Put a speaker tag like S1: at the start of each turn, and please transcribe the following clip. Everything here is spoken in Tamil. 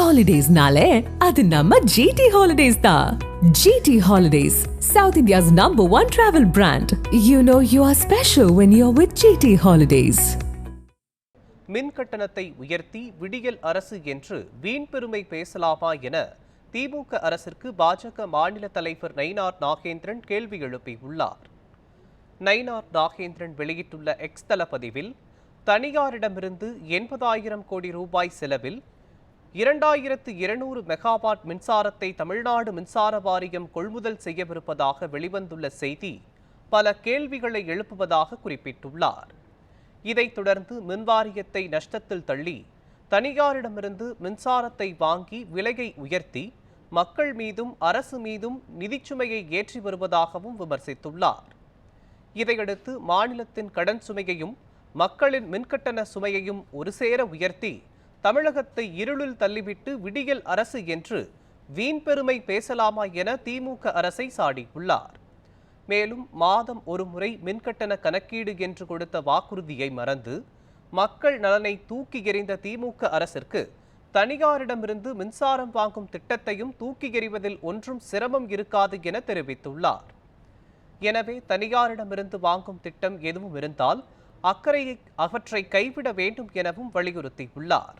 S1: Holidays-nale, adu namma GT Holidays da. GT Holidays, South India's #1 travel brand. You know you are special when you're with GT Holidays.
S2: மின் கட்டணத்தை உயர்த்தி விடியல் அரசு என்று வீண் பெருமை பேசலாமா என திமுக அரசிற்கு பாஜக மாநில தலைவர் நயினார் நாகேந்திரன் கேள்வி எழுப்பியுள்ளார். நயினார் நாகேந்திரன் வெளியிட்டுள்ள எக்ஸ் தள பதிவில், தனியாரிடமிருந்து 80,000 கோடி ரூபாய் செலவில் 2200 மெகாவாட் மின்சாரத்தை தமிழ்நாடு மின்சார வாரியம் கொள்முதல் செய்யவிருப்பதாக வெளிவந்துள்ள செய்தி பல கேள்விகளை எழுப்புவதாக குறிப்பிட்டுள்ளார். இதைத் தொடர்ந்து மின்வாரியத்தை நஷ்டத்தில் தள்ளி தனியாரிடமிருந்து மின்சாரத்தை வாங்கி விலையை உயர்த்தி மக்கள் மீதும் அரசு மீதும் நிதிச்சுமையை ஏற்றி வருவதாகவும் விமர்சித்துள்ளார். இதையடுத்து மாநிலத்தின் கடன் சுமையையும் மக்களின் மின்கட்டண சுமையையும் ஒரு சேர உயர்த்தி தமிழகத்தை இருளில் தள்ளிவிட்டு விடியல் அரசு என்று வீண் பெருமை பேசலாமா என திமுக அரசை சாடியுள்ளார். மேலும் மாதம் ஒரு முறை மின்கட்டண கணக்கீடு என்று கொடுத்த வாக்குறுதியை மறந்து மக்கள் நலனை தூக்கி எறிந்த திமுக அரசிற்கு தனியாரிடமிருந்து மின்சாரம் வாங்கும் திட்டத்தையும் தூக்கி எறிவதில் ஒன்றும் சிரமம் இருக்காது என தெரிவித்துள்ளார். எனவே தனியாரிடமிருந்து வாங்கும் திட்டம் எதுவும் இருந்தால் அவற்றை கைவிட வேண்டும் எனவும் வலியுறுத்தியுள்ளார்.